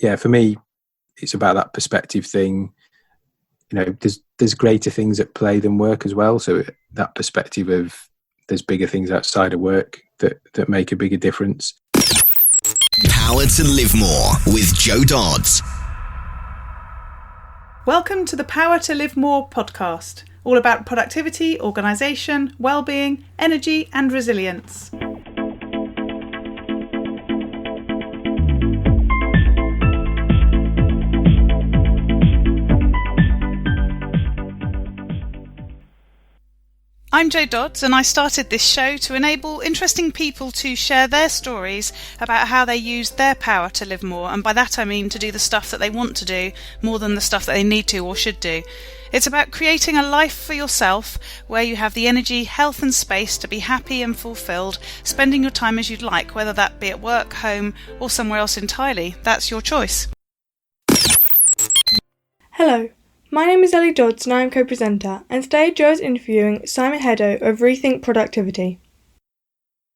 yeah, for me, it's about that perspective thing. You know, there's greater things at play than work as well. So that perspective of there's bigger things outside of work that make a bigger difference. Power to Live More with Joe Dodds. Welcome to the Power to Live More podcast, all about productivity, organisation, well-being, energy and resilience. I'm Jo Dodds, and I started this show to enable interesting people to share their stories about how they use their power to live more, and by that I mean to do the stuff that they want to do more than the stuff that they need to or should do. It's about creating a life for yourself where you have the energy, health and space to be happy and fulfilled, spending your time as you'd like, whether that be at work, home or somewhere else entirely. That's your choice. Hello. My name is Ellie Dodds and I am co-presenter, and today Jo is interviewing Simon Hedaux of ReThink Productivity.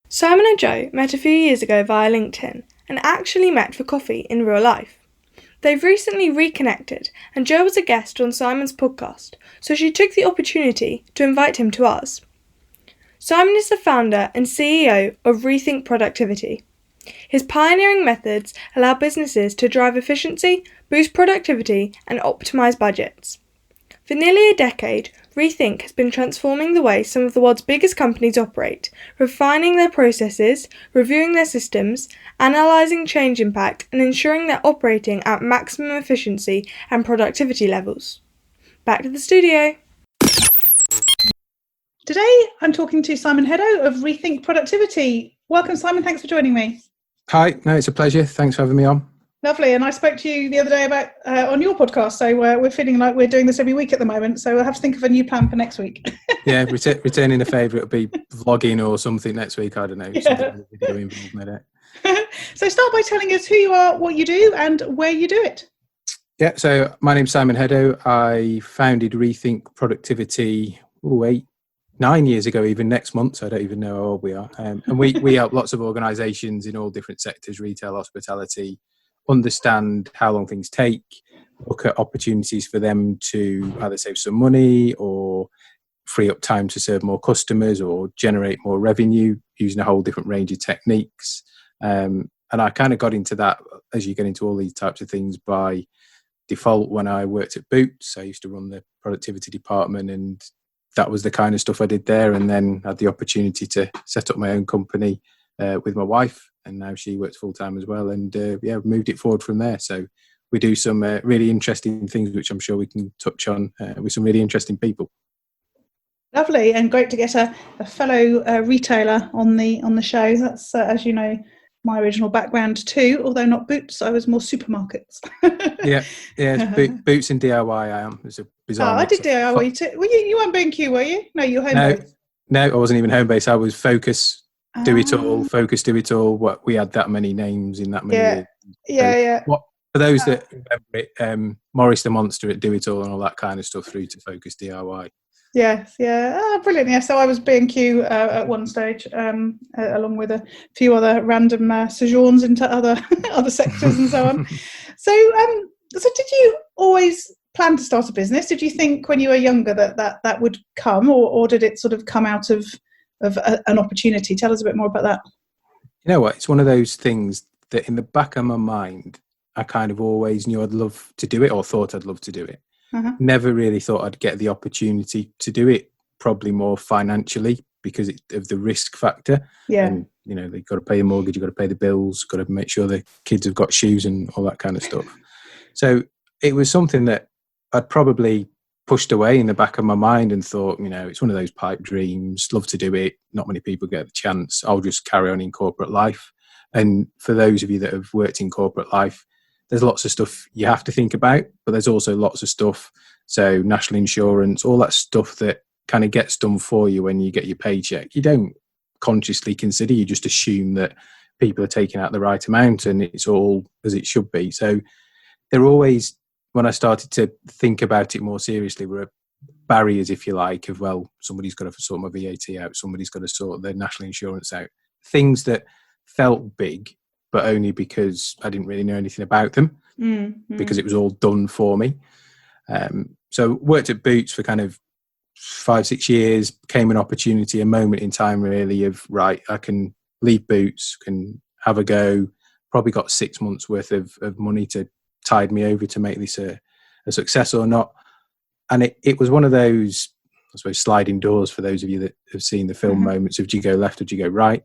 Simon and Jo met a few years ago via LinkedIn and actually met for coffee in real life. They've recently reconnected and Jo was a guest on Simon's podcast, so she took the opportunity to invite him to ours. Simon is the founder and CEO of ReThink Productivity. His pioneering methods allow businesses to drive efficiency, boost productivity, and optimise budgets. For nearly a decade, ReThink has been transforming the way some of the world's biggest companies operate, refining their processes, reviewing their systems, analysing change impact, and ensuring they're operating at maximum efficiency and productivity levels. Back to the studio. Today I'm talking to Simon Hedaux of ReThink Productivity. Welcome, Simon. Thanks for joining me. Hi, no, it's a pleasure. Thanks for having me on. Lovely. And I spoke to you the other day about on your podcast. So we're feeling like we're doing this every week at the moment. So we'll have to think of a new plan for next week. Yeah, returning a favour. It'll be vlogging or something next week. I don't know. Yeah. Video involved in it. So start by telling us who you are, what you do and where you do it. Yeah, so my name's Simon Hedaux. I founded ReThink Productivity 9 years ago, even next month, so I don't even know how old we are. And we help lots of organisations in all different sectors, retail, hospitality, understand how long things take, look at opportunities for them to either save some money or free up time to serve more customers or generate more revenue using a whole different range of techniques. And I kind of got into that, as you get into all these types of things, by default when I worked at Boots. I used to run the productivity department, and that was the kind of stuff I did there, and then had the opportunity to set up my own company with my wife, and now she works full-time as well, and moved it forward from there. So we do some really interesting things, which I'm sure we can touch on with some really interesting people. Lovely, and great to get a fellow retailer on the show. That's, as you know, my original background too, although not Boots. I was more supermarkets. Boots and DIY I am. It's a bizarre I did DIY too. Well, you weren't B&Q, were you? No, you were home-based. No, I wasn't even home-based. I was Focus, Do It All, Focus, Do It All. What, we had that many names in that many years. Yeah. For those that remember it, Maurice the Monster at Do It All and all that kind of stuff through to Focus DIY. Yes, yeah. Brilliant. Yeah, so I was B&Q at one stage, along with a few other random sojourns into other sectors and so on. So did you always plan to start a business? Did you think when you were younger that would come, or did it sort of come out of an opportunity? Tell us a bit more about that. You know what? It's one of those things that in the back of my mind, I kind of always knew I'd love to do it, or thought I'd love to do it. Uh-huh. Never really thought I'd get the opportunity to do it, probably more financially because of the risk factor. Yeah. And, you know, they've got to pay the mortgage, you've got to pay the bills, got to make sure the kids have got shoes and all that kind of stuff. So it was something that I'd probably pushed away in the back of my mind and thought, you know, it's one of those pipe dreams, love to do it. Not many people get the chance. I'll just carry on in corporate life. And for those of you that have worked in corporate life, there's lots of stuff you have to think about, but there's also lots of stuff. So national insurance, all that stuff that kind of gets done for you when you get your paycheck. You don't consciously consider, you just assume that people are taking out the right amount and it's all as it should be. So there always, when I started to think about it more seriously, were barriers, if you like, of, well, somebody's got to sort my VAT out, somebody's got to sort their national insurance out. Things that felt big, but only because I didn't really know anything about them. because it was all done for me. So worked at Boots for kind of 5-6 years, became an opportunity, a moment in time really of, right, I can leave Boots, can have a go, probably got 6 months worth of money to tide me over to make this a success or not. And it was one of those, I suppose, sliding doors for those of you that have seen the film moments of, do you go left or do you go right?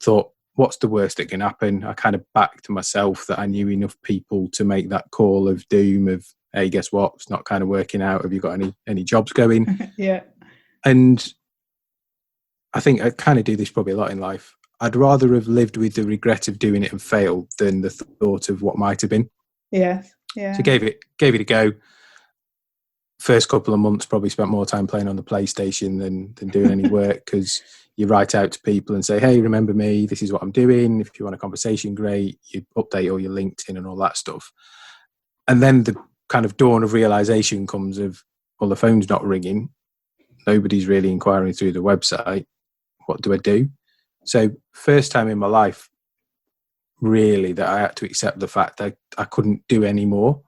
Thought, what's the worst that can happen? I kind of backed myself that I knew enough people to make that call of doom of, hey, guess what? It's not kind of working out. Have you got any jobs going? Yeah. And I think I kind of do this probably a lot in life. I'd rather have lived with the regret of doing it and failed than the thought of what might have been. Yes. Yeah. So gave it a go. First couple of months probably spent more time playing on the PlayStation than doing any work, because you write out to people and say, hey, remember me, this is what I'm doing. If you want a conversation, great. You update all your LinkedIn and all that stuff. And then the kind of dawn of realization comes of, well, the phone's not ringing. Nobody's really inquiring through the website. What do I do? So first time in my life, really, that I had to accept the fact that I couldn't do any more.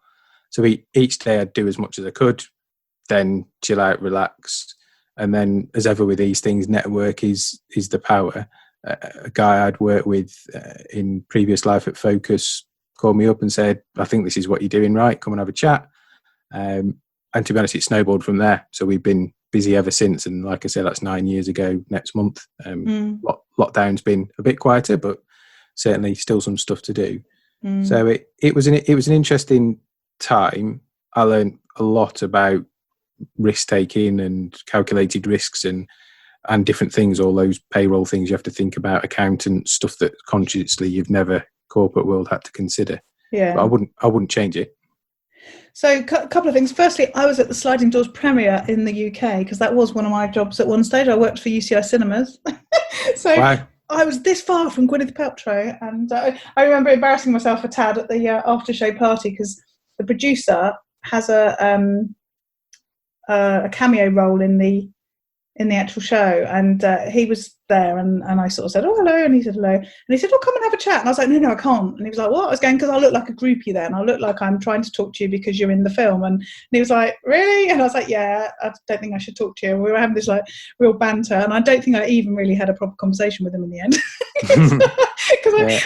So each day I'd do as much as I could, then chill out, relax. And then, as ever with these things, network is the power. A guy I'd worked with in previous life at Focus called me up and said, I think this is what you're doing right, come and have a chat. And to be honest, it snowballed from there. So we've been busy ever since. And like I said, that's 9 years ago next month. Lockdown's been a bit quieter, but certainly still some stuff to do. So it was an interesting time. I learned a lot about risk taking and calculated risks and different things, all those payroll things you have to think about, accountant stuff that consciously you've never corporate world had to consider. Yeah, but I wouldn't change it. So a couple of things. Firstly, I was at the Sliding Doors premiere in the UK, because that was one of my jobs at one stage. I worked for UCI Cinemas. So wow. I was this far from Gwyneth Paltrow, and I remember embarrassing myself a tad at the after show party, because the producer has a cameo role in the actual show, and he was there, and I sort of said, oh, hello, and he said hello, and he said, oh, come and have a chat, and I was like, no, I can't. And he was like, what? I was going, because I look like a groupie then, I look like I'm trying to talk to you because you're in the film. And he was like, really? And I was like, yeah, I don't think I should talk to you. And we were having this like real banter, and I don't think I even really had a proper conversation with him in the end, because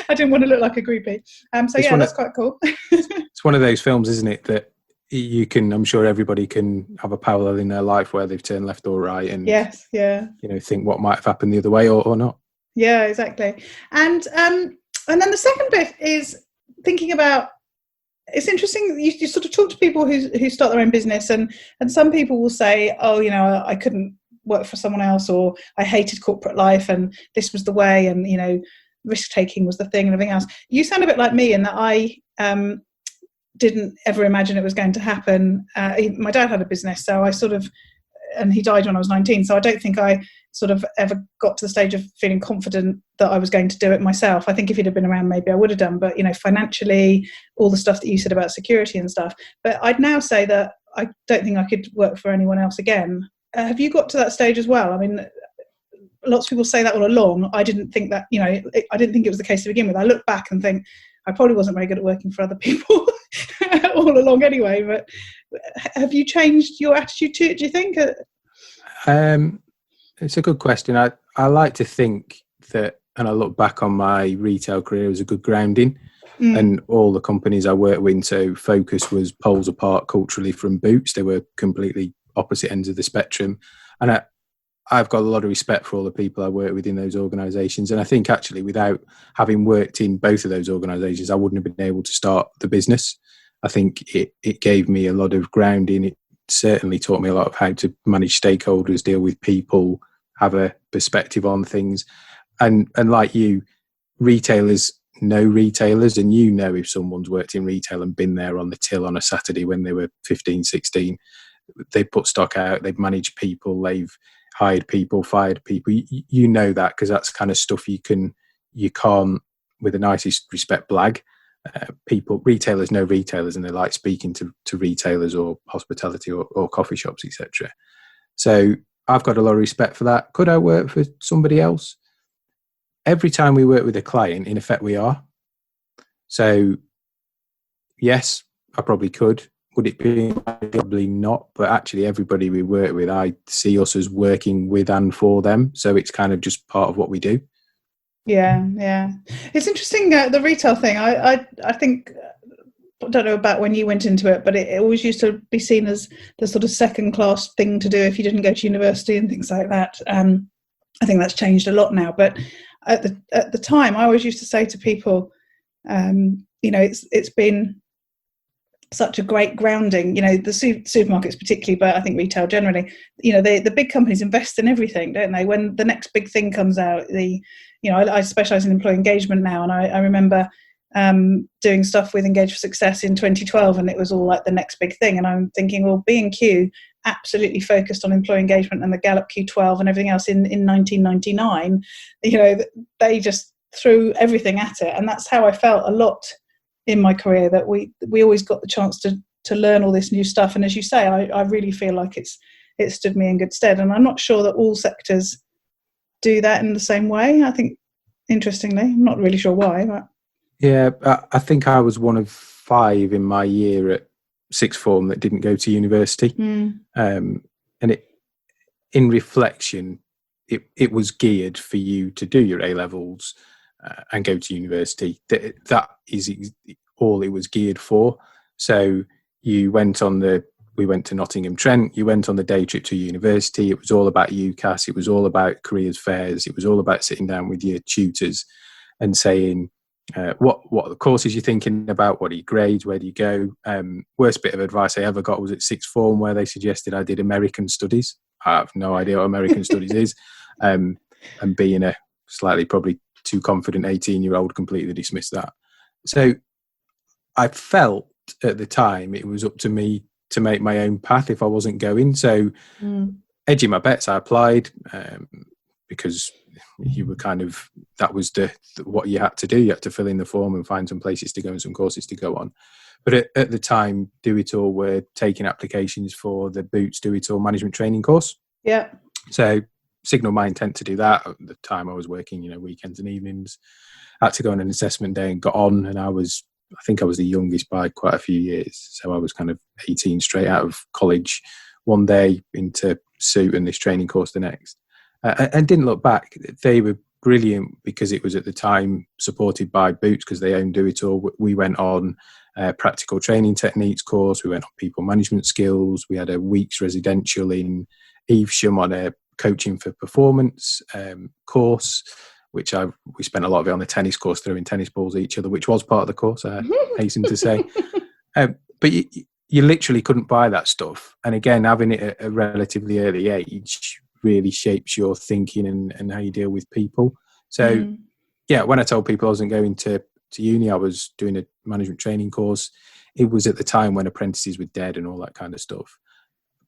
I didn't want to look like a groupie. So that's quite cool. It's one of those films, isn't it, that you can, I'm sure everybody can have a parallel in their life where they've turned left or right, and yes, yeah, think what might have happened the other way or not. Yeah, exactly. And then the second bit is thinking about, it's interesting, you sort of talk to people who start their own business, and some people will say, oh, I couldn't work for someone else, or I hated corporate life and this was the way, and risk taking was the thing and everything else. You sound a bit like me in that I didn't ever imagine it was going to happen. My dad had a business, so I sort of, and he died when I was 19, so I don't think I sort of ever got to the stage of feeling confident that I was going to do it myself. I think if he'd have been around, maybe I would have done, but financially, all the stuff that you said about security and stuff. But I'd now say that I don't think I could work for anyone else again. Have you got to that stage as well? I mean, lots of people say that all along. I didn't think that, I didn't think it was the case to begin with. I look back and think I probably wasn't very good at working for other people all along anyway. But have you changed your attitude to it, do you think? It's a good question. I like to think that, and I look back on my retail career as a good grounding, and all the companies I worked with, so Focus was poles apart culturally from Boots. They were completely opposite ends of the spectrum. And I've got a lot of respect for all the people I work with in those organisations. And I think actually without having worked in both of those organisations, I wouldn't have been able to start the business. I think it gave me a lot of grounding. It certainly taught me a lot of how to manage stakeholders, deal with people, have a perspective on things. And like you, retailers know retailers, and if someone's worked in retail and been there on the till on a Saturday when they were 15, 16, they put stock out, they've managed people, they've hired people, fired people. You know that, because that's kind of stuff you can't, with the nicest respect, blag. Retailers know retailers, and they like speaking to retailers or hospitality or coffee shops, etc. So I've got a lot of respect for that. Could I work for somebody else? Every time we work with a client, in effect, we are. So yes, I probably could. Would it be? Probably not. But actually, everybody we work with, I see us as working with and for them. So it's kind of just part of what we do. Yeah. It's interesting, the retail thing. I think, I don't know about when you went into it, but it always used to be seen as the sort of second-class thing to do if you didn't go to university and things like that. I think that's changed a lot now. But at the time, I always used to say to people, it's been such a great grounding. The supermarkets particularly, but I think retail generally. The big companies invest in everything, don't they? When the next big thing comes out, I specialise in employee engagement now, and I remember doing stuff with Engage for Success in 2012, and it was all like the next big thing. And I'm thinking, well, B&Q absolutely focused on employee engagement and the Gallup Q12 and everything else in 1999. They just threw everything at it, and that's how I felt a lot in my career, that we always got the chance to learn all this new stuff. And as you say, I really feel like it stood me in good stead. And I'm not sure that all sectors do that in the same way. I think, interestingly, I'm not really sure why. But. Yeah, I think I was one of 5 in my year at sixth form that didn't go to university. And in reflection, it was geared for you to do your A-levels and go to university. That is all it was geared for. So we went to Nottingham Trent, you went on the day trip to university. It was all about UCAS. It was all about careers fairs. It was all about sitting down with your tutors and saying, what are the courses you're thinking about? What are your grades? Where do you go? Worst bit of advice I ever got was at sixth form, where they suggested I did American studies. I have no idea what American studies is. And being a slightly probably too confident 18-year-old, completely dismissed that. So I felt at the time it was up to me to make my own path if I wasn't going. So edging my bets, I applied because you were that was what you had to do. You had to fill in the form and find some places to go and some courses to go on. But at the time, Do It All were taking applications for the Boots Do It All management training course. Yeah. So signaled my intent to do that. At the time I was working, weekends and evenings. I had to go on an assessment day and got on, and I think I was the youngest by quite a few years. So I was kind of 18 straight out of college one day into suit and this training course the next. And didn't look back. They were brilliant because it was at the time supported by Boots because they owned Do It All. We went on practical training techniques course. We went on people management skills. We had a week's residential in Evesham on a coaching for performance course, which we spent a lot of it on the tennis course, throwing tennis balls at each other, which was part of the course, I hasten to say. But you literally couldn't buy that stuff. And again, having it at a relatively early age really shapes your thinking and how you deal with people. So, when I told people I wasn't going to uni, I was doing a management training course. It was at the time when apprentices were dead and all that kind of stuff.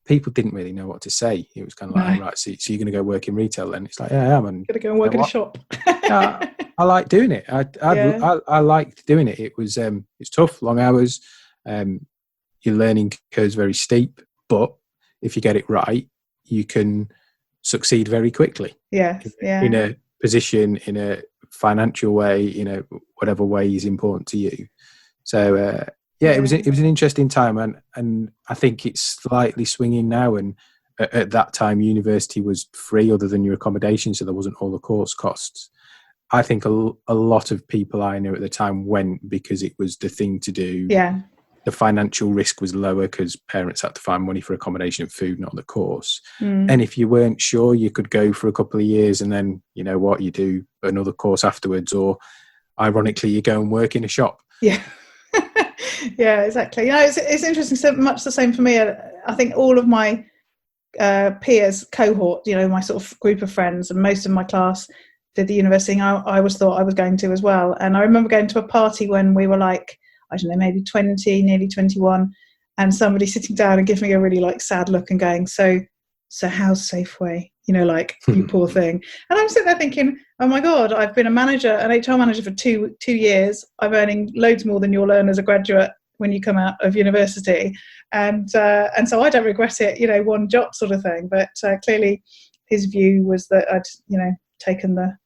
People didn't really know what to say. It was kind of like, right, so you're going to go work in retail then? It's like, yeah, I am. Going to go and work in a shop. I like doing it. I liked doing it. It was it's tough, long hours. Your learning curve's very steep, but if you get it right, you can succeed very quickly. In a position, in a financial way, whatever way is important to you. So it was an interesting time, and I think it's slightly swinging now. And at that time, university was free other than your accommodation, so there wasn't all the course costs. I think a lot of people I knew at the time went because it was the thing to do. Yeah. The financial risk was lower because parents had to find money for accommodation and food, not the course. And if you weren't sure, you could go for a couple of years and then, you do another course afterwards, or ironically, you go and work in a shop. Yeah. Yeah, exactly. It's interesting. So much the same for me. I think all of my peers, cohort, my sort of group of friends, and most of my class did the university. I always thought I was going to as well. And I remember going to a party when we were like, I don't know, maybe 20, nearly 21, and somebody sitting down and giving me a really sad look and going, so how's Safeway? You poor thing. And I'm sitting there thinking, oh my God, I've been an HR manager for two years. I'm earning loads more than you'll earn as a graduate when you come out of university. And so I don't regret it, one jot sort of thing. But clearly his view was that I'd, taken the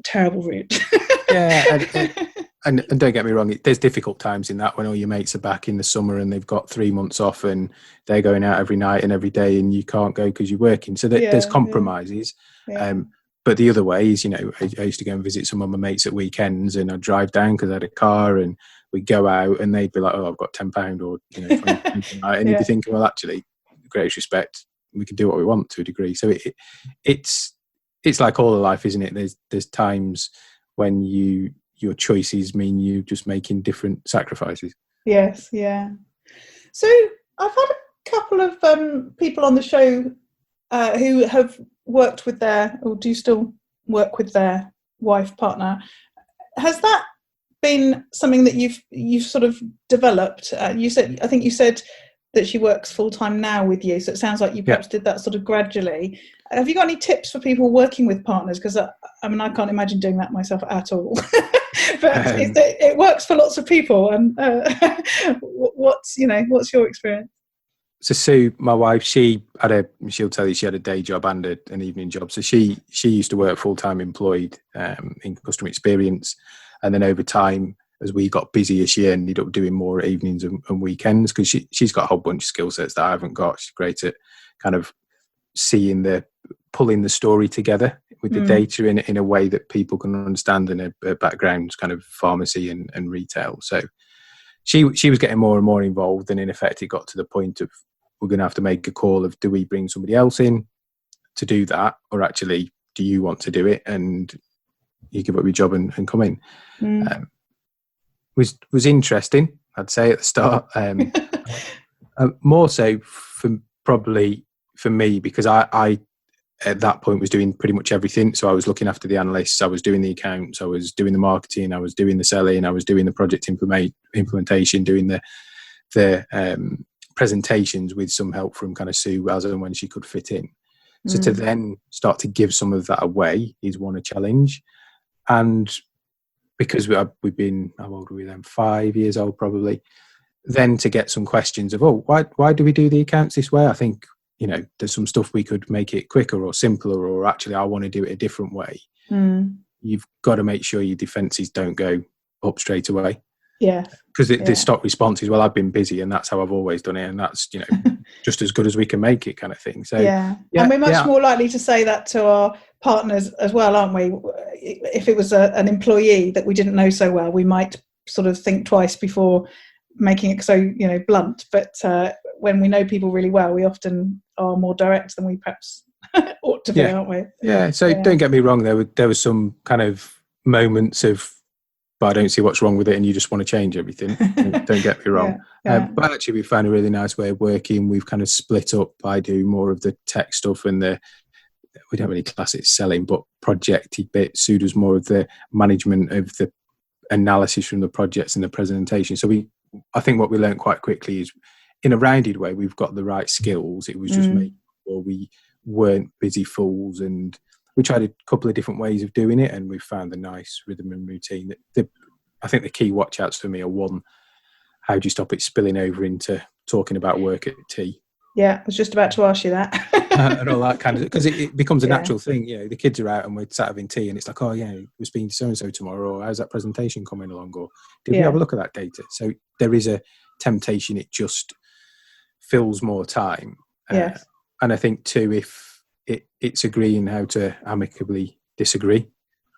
terrible route. And don't get me wrong, there's difficult times in that when all your mates are back in the summer and they've got 3 months off and they're going out every night and every day and you can't go because you're working. So there's compromises. But the other way is, I used to go and visit some of my mates at weekends and I'd drive down because I had a car and we'd go out and they'd be like, oh, I've got £10 or, £20. And you'd be thinking, well, actually, greatest respect, we can do what we want to a degree. So it's like all of life, isn't it? There's times when your choices mean you just making different sacrifices. Yes, yeah. So I've had a couple of people on the show who have worked with or do still work with their wife, partner. Has that been something that you've sort of developed? I think you said that she works full-time now with you, so it sounds like you perhaps did that sort of gradually. Have you got any tips for people working with partners? Because I can't imagine doing that myself at all. But it works for lots of people. And what's your experience? So Sue, my wife, she'll tell you she had a day job and an evening job. So she used to work full-time employed in customer experience, and then over time, as we got busier, she ended up doing more evenings and weekends because she's got a whole bunch of skill sets that I haven't got. She's great at kind of pulling the story together with the data in a way that people can understand, in a background kind of pharmacy and retail. So she was getting more and more involved, and in effect it got to the point of we're going to have to make a call of, do we bring somebody else in to do that, or actually do you want to do it and you give up your job and come in? Was interesting, I'd say, at the start. More so for me, because I at that point was doing pretty much everything. So I was looking after the analysts, I was doing the accounts, I was doing the marketing, I was doing the selling, I was doing the project implementation, doing the presentations with some help from kind of Sue as and when she could fit in. So to then start to give some of that away is a challenge. And because we've been, how old were we then? 5 years old probably. Then to get some questions of, why do we do the accounts this way? I think, there's some stuff we could make it quicker or simpler, or actually I want to do it a different way. You've got to make sure your defences don't go up straight away. Yeah. Because the stock response is, well, I've been busy and that's how I've always done it, and that's, just as good as we can make it, kind of thing. So and we're much more likely to say that to our partners as well, aren't we? If it was an employee that we didn't know so well, we might sort of think twice before making it so blunt. But when we know people really well, we often are more direct than we perhaps ought to be, aren't we? So don't get me wrong, there was some kind of moments of, but I don't see what's wrong with it, and you just want to change everything. Don't get me wrong. But actually we found a really nice way of working. We've kind of split up. I do more of the tech stuff and we don't really class it as selling, but projecty bit. Sue does more of the management of the analysis from the projects and the presentation. So I think what we learned quite quickly is, in a rounded way, we've got the right skills. It was just making sure we weren't busy fools, and we tried a couple of different ways of doing it, and we found a nice rhythm and routine. I think the key watch outs for me are, one, how do you stop it spilling over into talking about work at tea? Yeah, I was just about to ask you that. And all that kind of, because it becomes a natural thing. The kids are out and we're sat having tea and it's like, we're speaking to so-and-so tomorrow, or how's that presentation coming along, or did we have a look at that data? So there is a temptation, it just fills more time. Yes. And I think too, if it's agreeing how to amicably disagree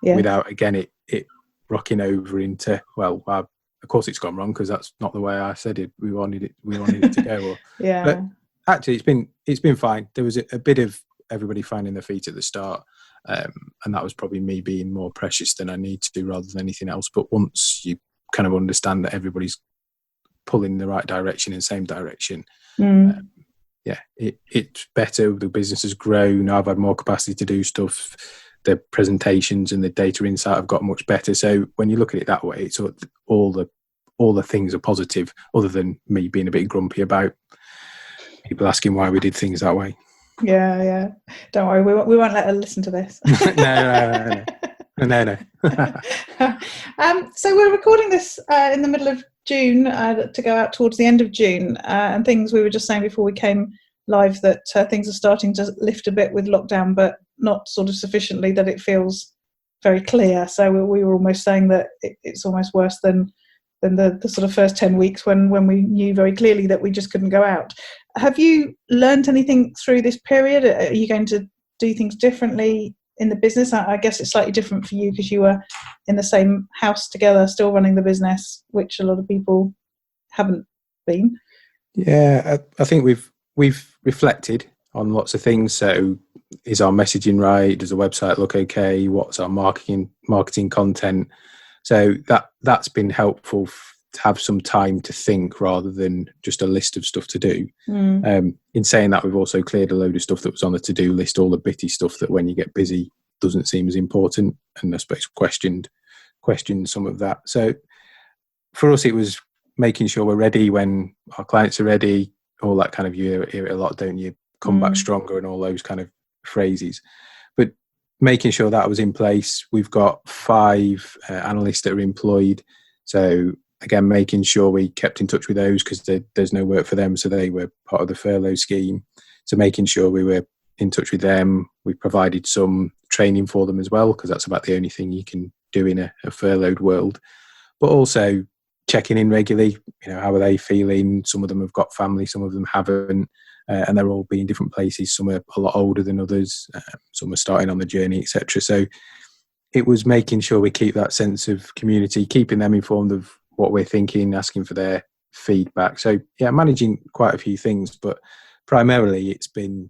without, again, it rocking over into, of course it's gone wrong because that's not the way I said it. We wanted it to go. But actually, it's been fine. There was a bit of everybody finding their feet at the start, and that was probably me being more precious than I need to do rather than anything else. But once you kind of understand that everybody's pulling in the right direction and same direction, it's better. The business has grown. I've had more capacity to do stuff. The presentations and the data insight have got much better. So when you look at it that way, it's all the things are positive, other than me being a bit grumpy about people asking why we did things that way. Yeah. Don't worry, we won't let her listen to this. No. So we're recording this in the middle of June to go out towards the end of June, and we were just saying before we came live that things are starting to lift a bit with lockdown, but not sort of sufficiently that it feels very clear. So we were almost saying that it's almost worse than the sort of first 10 weeks when we knew very clearly that we just couldn't go out. Have you learned anything through this period? Are you going to do things differently in the business? I guess it's slightly different for you because you were in the same house together, still running the business, which a lot of people haven't been. Yeah, I think we've reflected on lots of things. So, is our messaging right? Does the website look okay? What's our marketing content? So that's been helpful to have some time to think rather than just a list of stuff to do. In saying that, we've also cleared a load of stuff that was on the to-do list, all the bitty stuff that when you get busy doesn't seem as important, and I suppose questioned some of that. So for us, it was making sure we're ready when our clients are ready, all that kind of, you hear it a lot, don't you? Come back stronger and all those kind of phrases. But making sure that was in place. We've got 5 analysts that are employed. So again, making sure we kept in touch with those because there's no work for them. So they were part of the furlough scheme. So making sure we were in touch with them. We provided some training for them as well, because that's about the only thing you can do in a furloughed world. But also checking in regularly, how are they feeling? Some of them have got family, some of them haven't. And they're all being different places. Some are a lot older than others. Some are starting on the journey, etc. So it was making sure we keep that sense of community, keeping them informed of what we're thinking, asking for their feedback. So yeah, managing quite a few things, but primarily it's been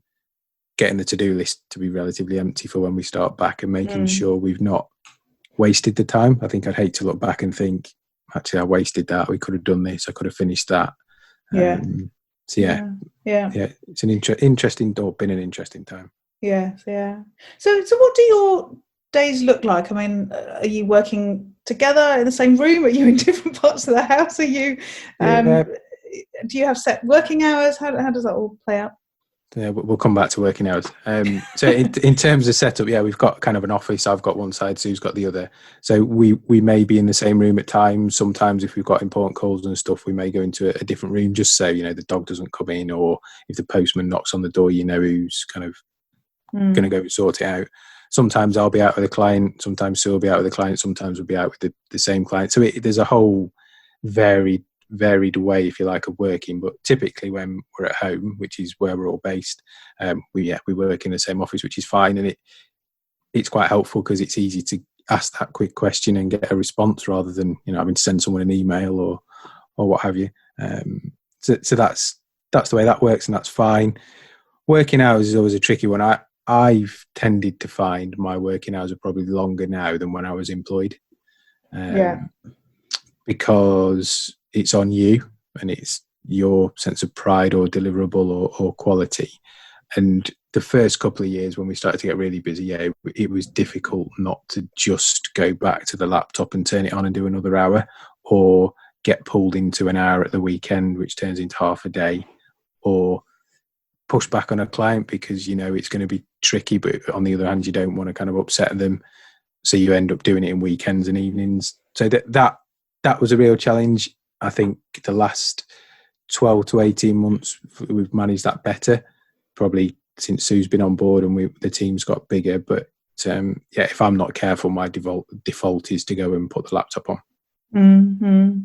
getting the to-do list to be relatively empty for when we start back and making sure we've not wasted the time. I think I'd hate to look back and think, actually, I wasted that. We could have done this. I could have finished that. Yeah. So yeah, it's an interesting time. Yeah. So what do your days look like? I mean, are you working together in the same room? Are you in different parts of the house? Are you? Do you have set working hours? How does that all play out? Yeah, we'll come back to working hours. So in terms of setup, we've got kind of an office. I've got one side, Sue's got the other. So we may be in the same room at times. Sometimes if we've got important calls and stuff, we may go into a different room just so, the dog doesn't come in, or if the postman knocks on the door, who's kind of going to go sort it out. Sometimes I'll be out with a client. Sometimes Sue will be out with a client. Sometimes we'll be out with the same client. So there's a whole varied way, if you like, of working. But typically when we're at home, which is where we're all based, we work in the same office, which is fine, and it's quite helpful because it's easy to ask that quick question and get a response rather than having to send someone an email or what have you. So that's the way that works, and that's fine. Working hours is always a tricky one. I've tended to find my working hours are probably longer now than when I was employed, because it's on you and it's your sense of pride or deliverable or quality. And the first couple of years when we started to get really busy, it was difficult not to just go back to the laptop and turn it on and do another hour, or get pulled into an hour at the weekend, which turns into half a day, or push back on a client because it's going to be tricky, but on the other hand you don't want to kind of upset them, so you end up doing it in weekends and evenings. So that was a real challenge. I think the last 12 to 18 months we've managed that better, probably since Sue's been on board and the team's got bigger. But if I'm not careful, my default is to go and put the laptop on. Mm-hmm.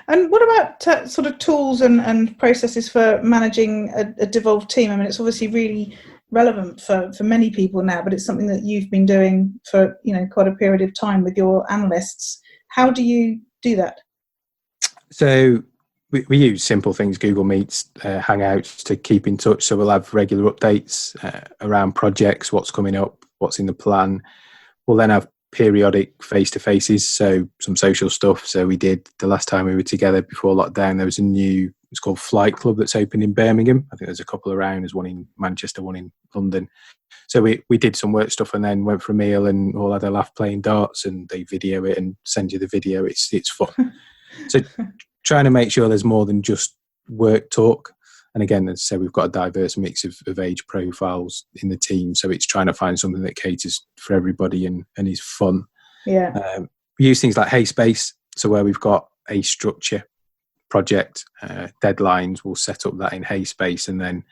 And what about sort of tools and processes for managing a devolved team? I mean, it's obviously really relevant for many people now, but it's something that you've been doing for quite a period of time with your analysts. How do you do that? So we use simple things, Google Meets, Hangouts, to keep in touch. So we'll have regular updates around projects, what's coming up, what's in the plan. We'll then have periodic face-to-faces, so some social stuff. So we did, the last time we were together before lockdown, there was it's called Flight Club that's opened in Birmingham. I think there's a couple around. There's one in Manchester, one in London. So we did some work stuff and then went for a meal and all had a laugh playing darts, and they video it and send you the video. It's fun. So trying to make sure there's more than just work talk. And again, as I say, we've got a diverse mix of age profiles in the team. So it's trying to find something that caters for everybody and is fun. Yeah. We use things like Hayspace. So where we've got a structure, project, deadlines, we'll set up that in Hayspace, and then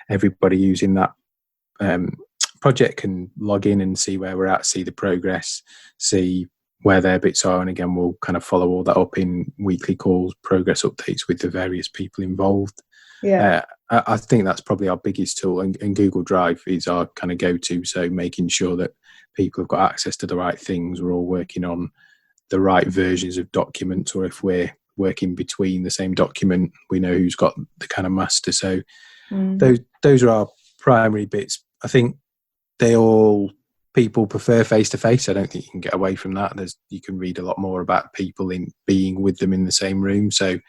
everybody using that project can log in and see where we're at, see the progress, see where their bits are. And again, we'll kind of follow all that up in weekly calls, progress updates with the various people involved. Yeah. I think that's probably our biggest tool, and Google Drive is our kind of go-to. So making sure that people have got access to the right things, we're all working on the right versions of documents, or if we're working between the same document, we know who's got the kind of master. So those are our primary bits. I think people prefer face-to-face. I don't think you can get away from that. You can read a lot more about people in being with them in the same room. So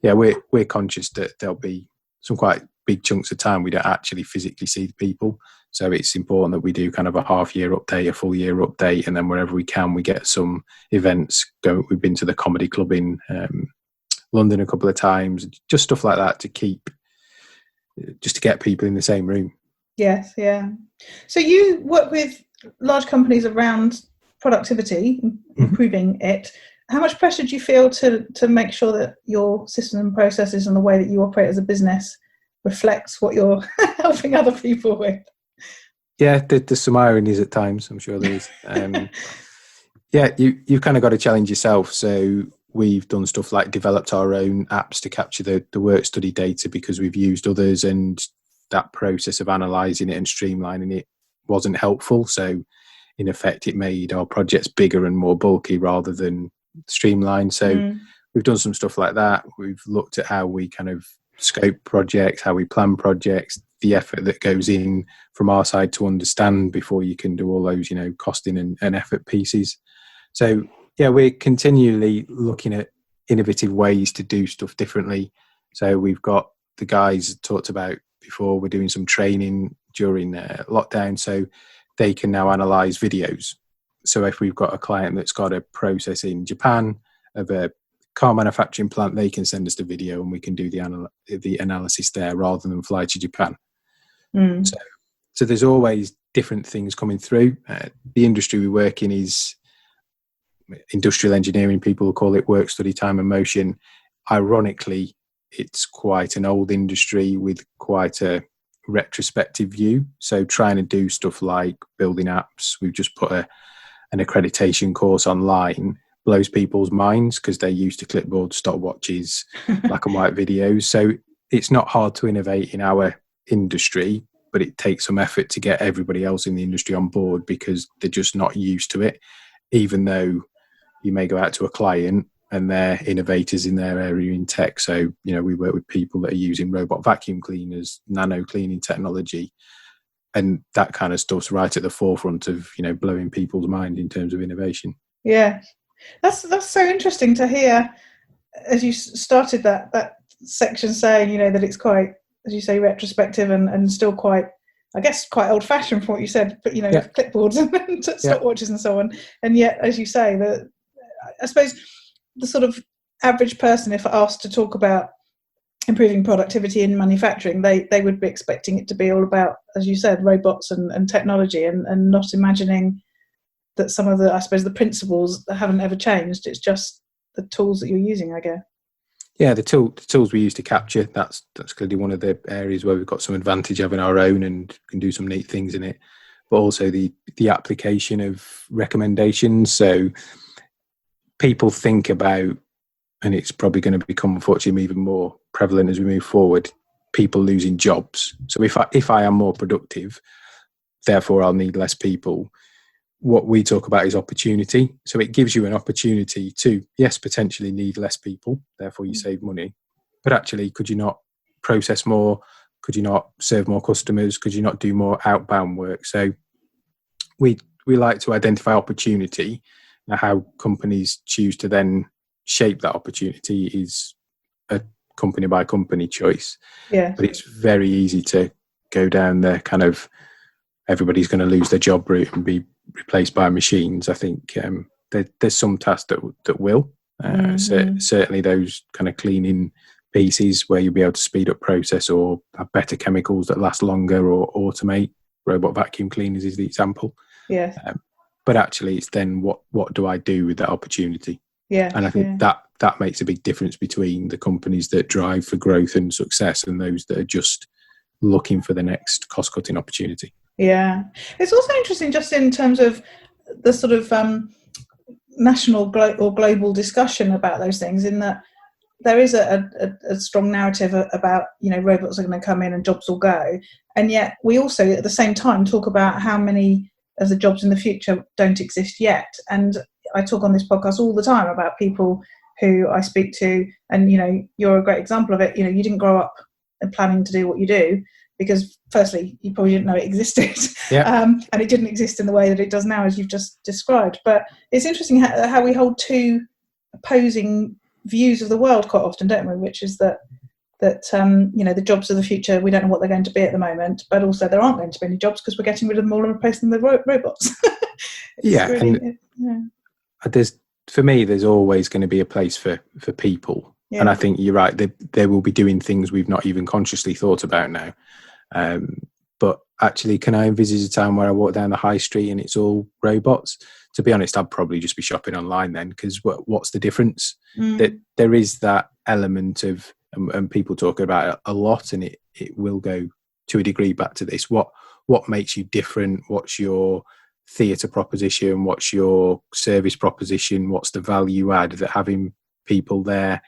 yeah, we're conscious that there'll be some quite big chunks of time we don't actually physically see the people. So it's important that we do kind of a half-year update, a full-year update, and then wherever we can, we get some events going. We've been to the Comedy Club in London a couple of times, just stuff like that to get people in the same room. Yes, yeah. So you work with large companies around productivity, improving it. How much pressure do you feel to make sure that your system and processes and the way that you operate as a business reflects what you're helping other people with? Yeah, there's some ironies at times, I'm sure there is. Yeah, you've kind of got to challenge yourself. So we've done stuff like developed our own apps to capture the work study data because we've used others, and that process of analysing it and streamlining it wasn't helpful. So in effect, it made our projects bigger and more bulky rather than streamlined. So we've done some stuff like that. We've looked at how we kind of scope projects, how we plan projects, the effort that goes in from our side to understand before you can do all those, costing and effort pieces. So yeah, we're continually looking at innovative ways to do stuff differently. So we've got the guys talked about before, we're doing some training during lockdown, so they can now analyze videos. So if we've got a client that's got a process in Japan of a car manufacturing plant, they can send us the video and we can do the analysis there rather than fly to Japan. So there's always different things coming through. The industry we work in is industrial engineering. People call it work, study, time and motion. Ironically, it's quite an old industry with quite a retrospective view. So trying to do stuff like building apps, we've just put an accreditation course online, blows people's minds because they're used to clipboard, stopwatches, black and white videos. So it's not hard to innovate in our industry, but it takes some effort to get everybody else in the industry on board because they're just not used to it. Even though you may go out to a client and they're innovators in their area in tech. So, we work with people that are using robot vacuum cleaners, nano cleaning technology, and that kind of stuff's right at the forefront of, blowing people's mind in terms of innovation. Yeah, that's so interesting to hear. As you started that section saying, that it's quite, as you say, retrospective and still quite, I guess, quite old-fashioned from what you said, but clipboards and stopwatches and so on. And yet, as you say, I suppose the sort of average person, if asked to talk about improving productivity in manufacturing, they would be expecting it to be all about, as you said, robots and technology, and not imagining that some of the, I suppose, the principles that haven't ever changed. It's just the tools that you're using, I guess. Yeah, the tools we use to capture, that's clearly one of the areas where we've got some advantage having our own and can do some neat things in it. But also the application of recommendations. So people think about, and it's probably going to become unfortunately even more prevalent as we move forward, people losing jobs. So if I am more productive, therefore I'll need less people. What we talk about is opportunity. So it gives you an opportunity to, yes, potentially need less people, therefore you save money. But actually, could you not process more? Could you not serve more customers? Could you not do more outbound work? So we like to identify opportunity. Now, how companies choose to then shape that opportunity is a company by company choice. Yeah. But it's very easy to go down the kind of everybody's going to lose their job route and be replaced by machines. I think there's some tasks that will. Certainly those kind of cleaning pieces where you'll be able to speed up process or have better chemicals that last longer or automate. Robot vacuum cleaners is the example. Yeah. But actually it's then what do I do with that opportunity? Yeah. And I think that makes a big difference between the companies that drive for growth and success and those that are just looking for the next cost-cutting opportunity. Yeah. It's also interesting just in terms of the sort of national or global discussion about those things, in that there is a strong narrative about, robots are going to come in and jobs will go. And yet we also at the same time talk about how many of the jobs in the future don't exist yet. And I talk on this podcast all the time about people who I speak to, and, you're a great example of it. You didn't grow up planning to do what you do because, firstly, you probably didn't know it existed. Yeah. And it didn't exist in the way that it does now, as you've just described. But it's interesting how we hold two opposing views of the world quite often, don't we? Which is that the jobs of the future, we don't know what they're going to be at the moment, but also there aren't going to be any jobs because we're getting rid of them all and replacing them with robots. For me, there's always going to be a place for people. Yeah. And I think you're right, they will be doing things we've not even consciously thought about now. But actually, can I envisage a time where I walk down the high street and it's all robots? To be honest, I'd probably just be shopping online then, because what's the difference? That there is that element of, and people talk about it a lot, and it will go to a degree back to this. What makes you different? What's your theatre proposition? What's your service proposition? What's the value add that having people there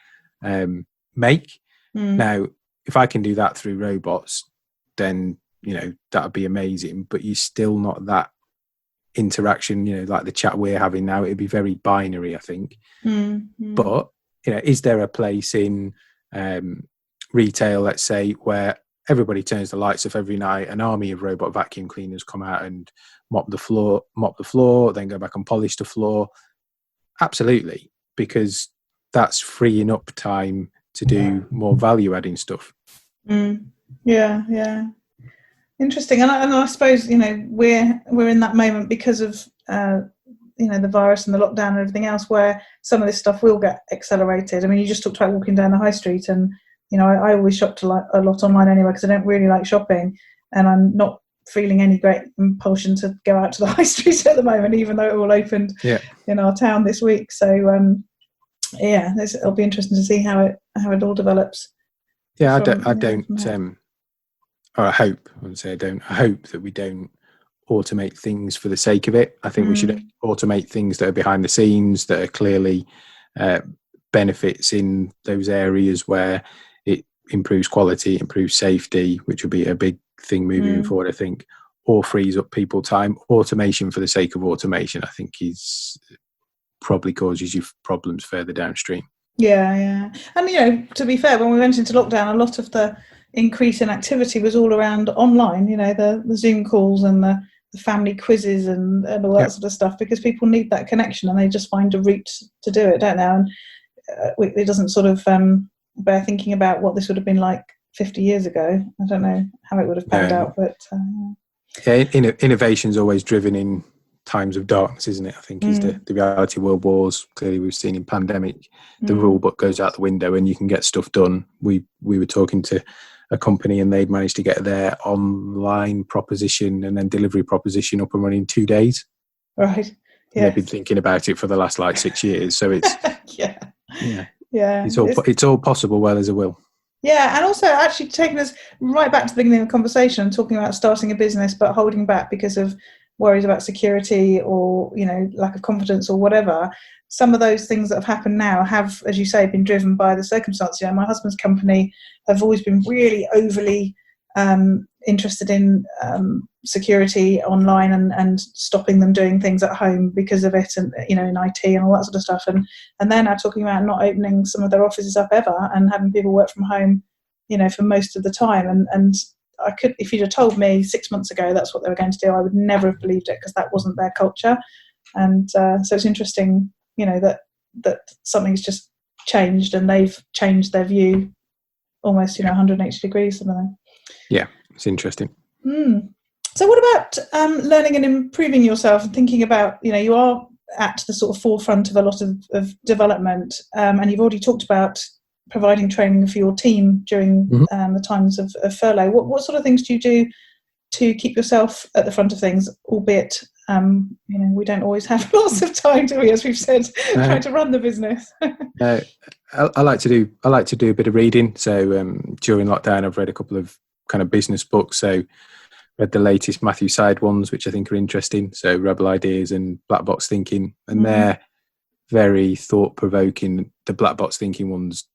make? Now, if I can do that through robots, then that would be amazing. But you're still not that interaction, like the chat we're having now. It'd be very binary, I think. But is there a place in retail, let's say, where everybody turns the lights off every night, an army of robot vacuum cleaners come out and mop the floor, then go back and polish the floor? Absolutely, because that's freeing up time to do more value adding stuff. Yeah. Interesting. And I suppose we're in that moment because of the virus and the lockdown and everything else, where some of this stuff will get accelerated. I mean, you just talked about walking down the high street, and I always shop a lot online anyway because I don't really like shopping, and I'm not feeling any great impulsion to go out to the high street at the moment, even though it all opened in our town this week. So it'll be interesting to see how it all develops. Yeah, I hope that we don't automate things for the sake of it. I think we should automate things that are behind the scenes, that are clearly benefits in those areas where it improves quality, improves safety, which will be a big thing moving forward, I think, or frees up people time. Automation for the sake of automation, I think, is probably causes you problems further downstream. Yeah. And, to be fair, when we went into lockdown, a lot of the increase in activity was all around online, the Zoom calls and the family quizzes and all that sort of stuff, because people need that connection and they just find a route to do it, don't they? And it doesn't sort of bear thinking about what this would have been like 50 years ago. I don't know how it would have panned out, but innovation is always driven in times of darkness, isn't it? I think is the reality. World wars, clearly we've seen in pandemic, the rule book goes out the window and you can get stuff done. We were talking to a company and they'd managed to get their online proposition and then delivery proposition up and running in 2 days. Right. Yeah. They've been thinking about it for the last 6 years. So it's yeah. It's all possible where there's a will. Yeah, and also actually taking us right back to the beginning of the conversation, talking about starting a business but holding back because of worries about security or lack of confidence or whatever. Some of those things that have happened now have, as you say, been driven by the circumstance. My husband's company have always been really overly interested in security online and stopping them doing things at home because of it, and in IT and all that sort of stuff. And they're now talking about not opening some of their offices up ever and having people work from home, for most of the time. And I could, if you'd have told me 6 months ago that's what they were going to do, I would never have believed it, because that wasn't their culture. And so it's interesting, that something's just changed and they've changed their view almost 180 degrees, some of them. Yeah, it's interesting. So what about learning and improving yourself and thinking about, you are at the sort of forefront of a lot of development, and you've already talked about providing training for your team during the times of furlough. What sort of things do you do to keep yourself at the front of things, albeit we don't always have lots of time, do we, as we've said, trying to run the business? I like to do a bit of reading. So during lockdown, I've read a couple of kind of business books. So read the latest Matthew Side ones, which I think are interesting. So Rebel Ideas and Black Box Thinking, and they're very thought-provoking. The Black Box Thinking ones,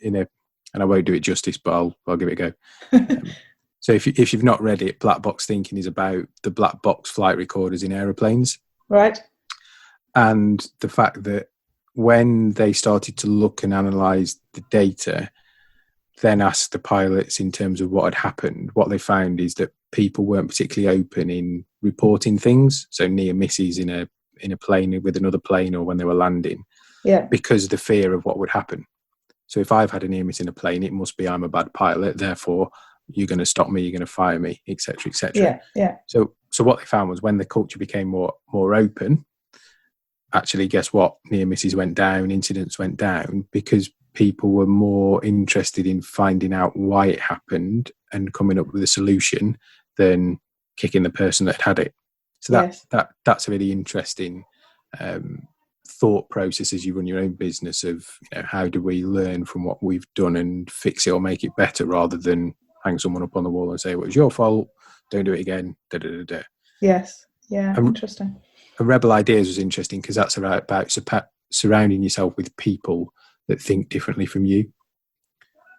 and I won't do it justice, but I'll give it a go. So if you've not read it, Black Box Thinking is about the black box flight recorders in aeroplanes. Right. And the fact that when they started to look and analyse the data, then asked the pilots in terms of what had happened, what they found is that people weren't particularly open in reporting things, so near misses in a plane with another plane or when they were landing, because of the fear of what would happen. So if I've had a near miss in a plane, it must be I'm a bad pilot, therefore you're going to stop me, you're going to fire me, etc., etc. So what they found was when the culture became more open, actually, guess what? Near misses went down, incidents went down, because people were more interested in finding out why it happened and coming up with a solution than kicking the person that had it. So that's a really interesting thought process as you run your own business of how do we learn from what we've done and fix it or make it better, rather than hang someone up on the wall and say, well, it was your fault, don't do it again, Yes. Interesting. And Rebel Ideas was interesting because that's about surrounding yourself with people that think differently from you.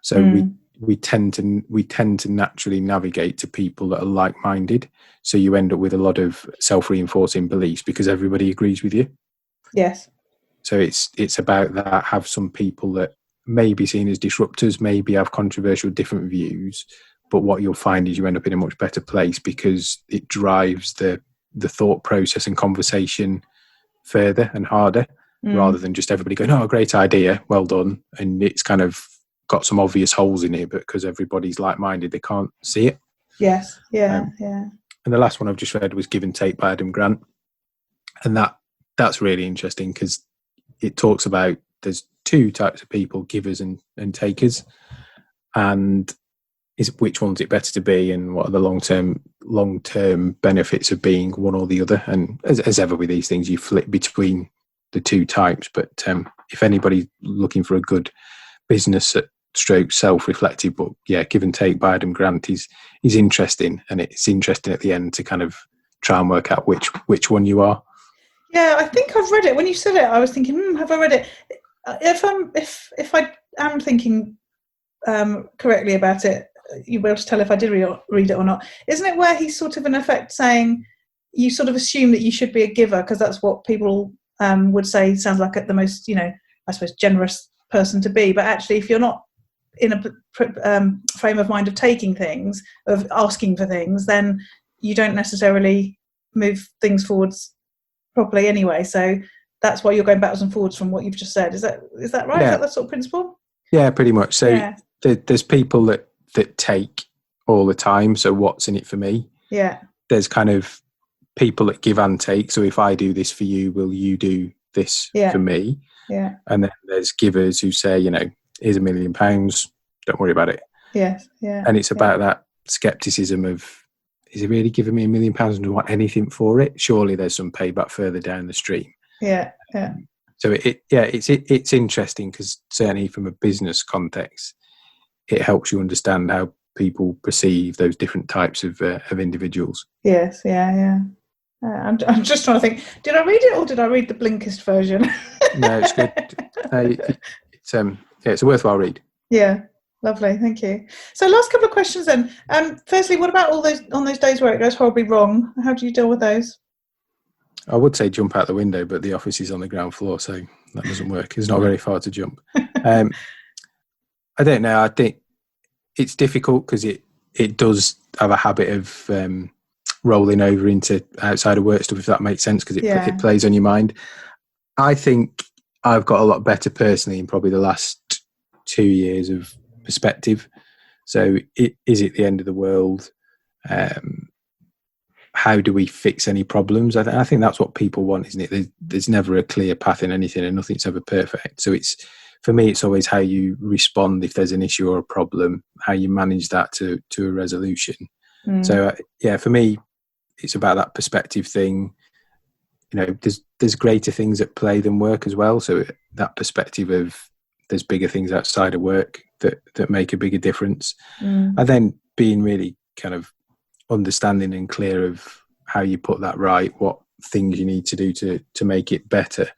So we tend to naturally navigate to people that are like-minded. So you end up with a lot of self-reinforcing beliefs because everybody agrees with you. Yes. So it's about that. Have some people that may be seen as disruptors, maybe have controversial different views, but what you'll find is you end up in a much better place because it drives the thought process and conversation further and harder, rather than just everybody going, oh, great idea, well done, and it's kind of got some obvious holes in it, but because everybody's like-minded, they can't see it. Yes. Yeah. And the last one I've just read was Give and Take by Adam Grant, and that's really interesting because it talks about there's two types of people, givers and takers, and is which one's it better to be, and what are the long-term benefits of being one or the other. And as ever with these things, you flip between the two types. But if anybody's looking for a good business stroke self-reflective book, Give and Take by Adam Grant is interesting, and it's interesting at the end to kind of try and work out which one you are. Yeah, I think I've read it. When you said it, I was thinking, have I read it? If I am thinking correctly about it, you'll be able to tell if I did read it or not. Isn't it where he's sort of in effect saying you sort of assume that you should be a giver because that's what people would say sounds like the most, I suppose, generous person to be. But actually, if you're not in a frame of mind of taking things, of asking for things, then you don't necessarily move things forwards properly anyway. So that's why you're going backwards and forwards from what you've just said. Is that right? Yeah. Is that the sort of principle? Yeah, pretty much. So there's people that take all the time. So what's in it for me? Yeah. There's kind of people that give and take. So if I do this for you, will you do this for me? Yeah. And then there's givers who say, here's £1 million, don't worry about it. Yes. Yeah. And it's about that skepticism of, is he really giving me £1 million and want anything for it? Surely there's some payback further down the stream. Yeah. Yeah. So it's interesting because certainly from a business context, it helps you understand how people perceive those different types of individuals. Yes. Yeah. I'm just trying to think. Did I read it or did I read the Blinkist version? No, it's good. It's a worthwhile read. Yeah. Lovely, thank you. So last couple of questions then. Firstly, what about on those days where it goes horribly wrong? How do you deal with those? I would say jump out the window, but the office is on the ground floor, so that doesn't work. It's not very far to jump. I don't know. I think it's difficult because it does have a habit of rolling over into outside of work stuff, if that makes sense, because it plays on your mind. I think I've got a lot better personally in probably the last 2 years of perspective. So is it the end of the world? How do we fix any problems? I think that's what people want, isn't it? There's never a clear path in anything and nothing's ever perfect. So for me, it's always how you respond if there's an issue or a problem, how you manage that to a resolution. So for me, it's about that perspective thing. There's greater things at play than work as well. So that perspective of there's bigger things outside of work that make a bigger difference. And then being really kind of understanding and clear of how you put that right, what things you need to do to make it better,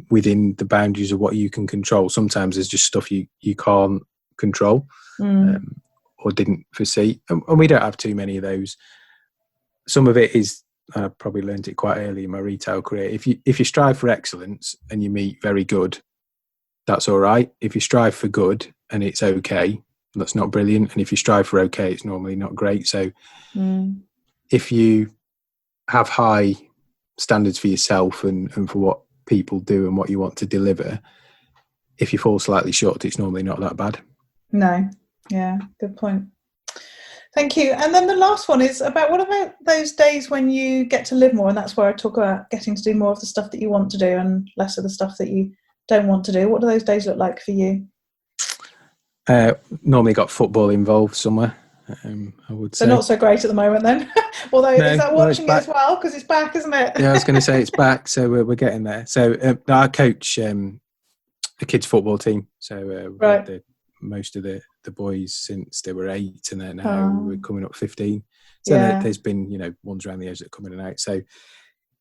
within the boundaries of what you can control. Sometimes there's just stuff you can't control, or didn't foresee, and we don't have too many of those. Some of it is, I probably learned it quite early in my retail career. If you strive for excellence and you meet very good, that's all right. If you strive for good and it's okay, that's not brilliant. And if you strive for okay, it's normally not great. So if you have high standards for yourself and for what people do and what you want to deliver, if you fall slightly short, it's normally not that bad. No. Yeah, good point. Thank you. And then the last one is what about those days when you get to live more? And that's where I talk about getting to do more of the stuff that you want to do and less of the stuff that you don't want to do. What do those days look like for you? Normally got football involved somewhere, I would say. So not so great at the moment then. Although, is that watching it as well? Because it's back, isn't it? Yeah, I was going to say it's back, so we're getting there. So I coach the kids football team. So right. Most of the boys since they were 8, and then now we're coming up 15. So there's been ones around the edge that come in and out. So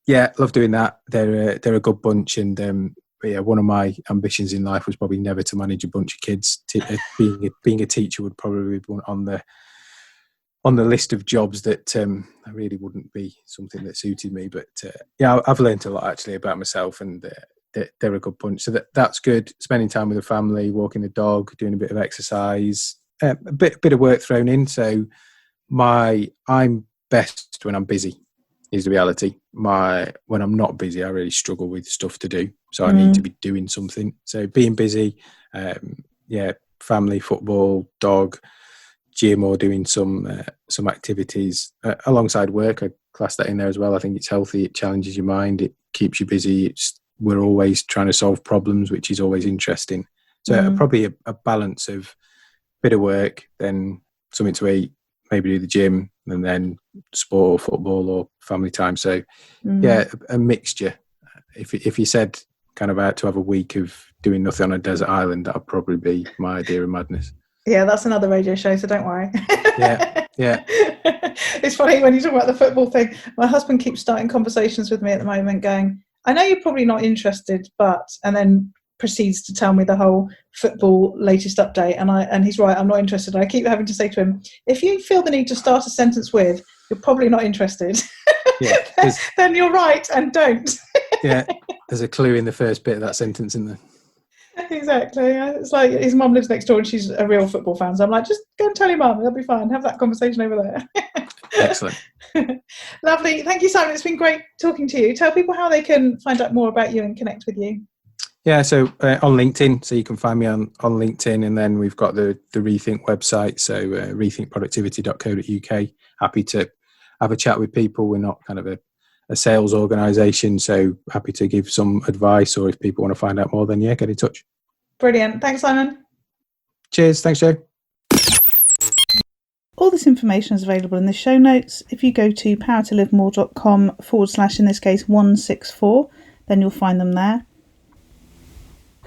yeah, love doing that. They're a good bunch, and one of my ambitions in life was probably never to manage a bunch of kids. Being a teacher would probably be on the list of jobs that I really wouldn't be something that suited me. But I've learned a lot actually about myself, and they're a good bunch. So that's good. Spending time with the family, walking the dog, doing a bit of exercise, a bit of work thrown in. So I'm best when I'm busy, is the reality. When I'm not busy, I really struggle with stuff to do. So I need to be doing something. So being busy, family, football, dog, gym, or doing some activities alongside work. I class that in there as well. I think it's healthy. It challenges your mind. It keeps you busy. We're always trying to solve problems, which is always interesting. So probably a balance of bit of work, then something to eat, maybe do the gym, and then sport or football or family time. So a mixture. If you said kind of out to have a week of doing nothing on a desert island, that would probably be my idea of madness. Yeah, that's another radio show, so don't worry. Yeah. It's funny when you talk about the football thing. My husband keeps starting conversations with me at the moment going, I know you're probably not interested, and then proceeds to tell me the whole football latest update. And he's right, I'm not interested. I keep having to say to him, if you feel the need to start a sentence with, you're probably not interested, then you're right, and don't. Yeah, there's a clue in the first bit of that sentence, isn't there? Exactly. It's like his mum lives next door and she's a real football fan. So I'm like, just go and tell your mum, it'll be fine. Have that conversation over there. Excellent. Lovely. Thank you, Simon. It's been great talking to you. Tell people how they can find out more about you and connect with you. Yeah, so on LinkedIn, so you can find me on LinkedIn, and then we've got the ReThink website, so rethinkproductivity.co.uk. Happy to have a chat with people. We're not kind of a sales organisation, so happy to give some advice, or if people want to find out more, then get in touch. Brilliant. Thanks, Simon. Cheers. Thanks, Joe. All this information is available in the show notes. If you go to powertolivemore.com / in this case 164, then you'll find them there.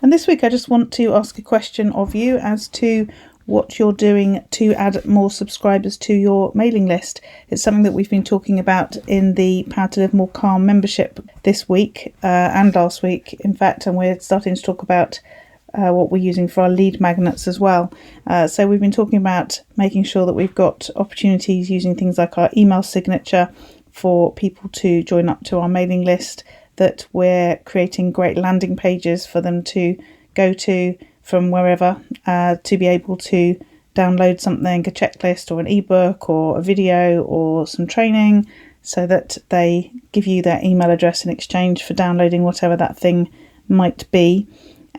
And this week I just want to ask a question of you as to what you're doing to add more subscribers to your mailing list. It's something that we've been talking about in the Power to Live More Calm membership this week and last week, in fact, and we're starting to talk about what we're using for our lead magnets as well. So we've been talking about making sure that we've got opportunities using things like our email signature for people to join up to our mailing list, that we're creating great landing pages for them to go to from wherever to be able to download something, a checklist or an ebook or a video or some training, so that they give you their email address in exchange for downloading whatever that thing might be.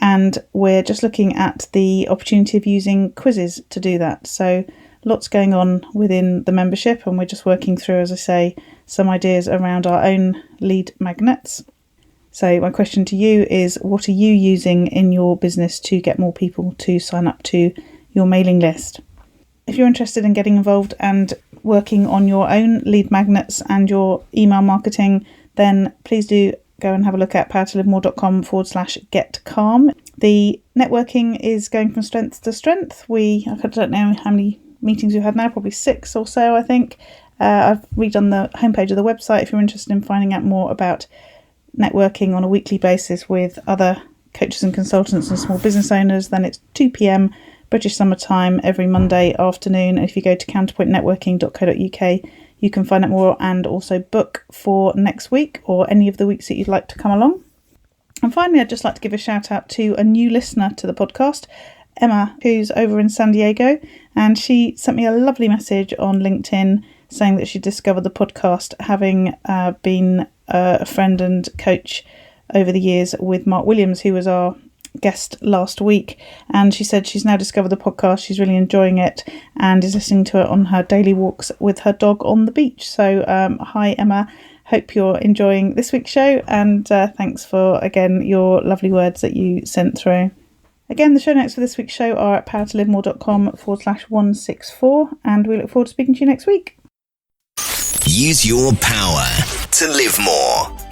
And we're just looking at the opportunity of using quizzes to do that. So lots going on within the membership, and we're just working through, as I say, some ideas around our own lead magnets. So my question to you is, what are you using in your business to get more people to sign up to your mailing list? If you're interested in getting involved and working on your own lead magnets and your email marketing, then please do go and have a look at powertolivemore.com / get calm. The networking is going from strength to strength. I don't know how many meetings we've had now, probably 6 or so, I think. I've redone the homepage of the website if you're interested in finding out more about networking on a weekly basis with other coaches and consultants and small business owners. Then it's 2 p.m. British Summer Time every Monday afternoon. And if you go to counterpointnetworking.co.uk, you can find out more and also book for next week or any of the weeks that you'd like to come along. And finally, I'd just like to give a shout out to a new listener to the podcast, Emma, who's over in San Diego, and she sent me a lovely message on LinkedIn saying that she discovered the podcast having been a friend and coach over the years with Mark Williams, who was our guest last week. And she said she's now discovered the podcast, she's really enjoying it and is listening to it on her daily walks with her dog on the beach. So hi Emma, hope you're enjoying this week's show, and thanks for again your lovely words that you sent through. Again, the show notes for this week's show are at powertolivemore.com/164, and we look forward to speaking to you next week. Use your power to live more.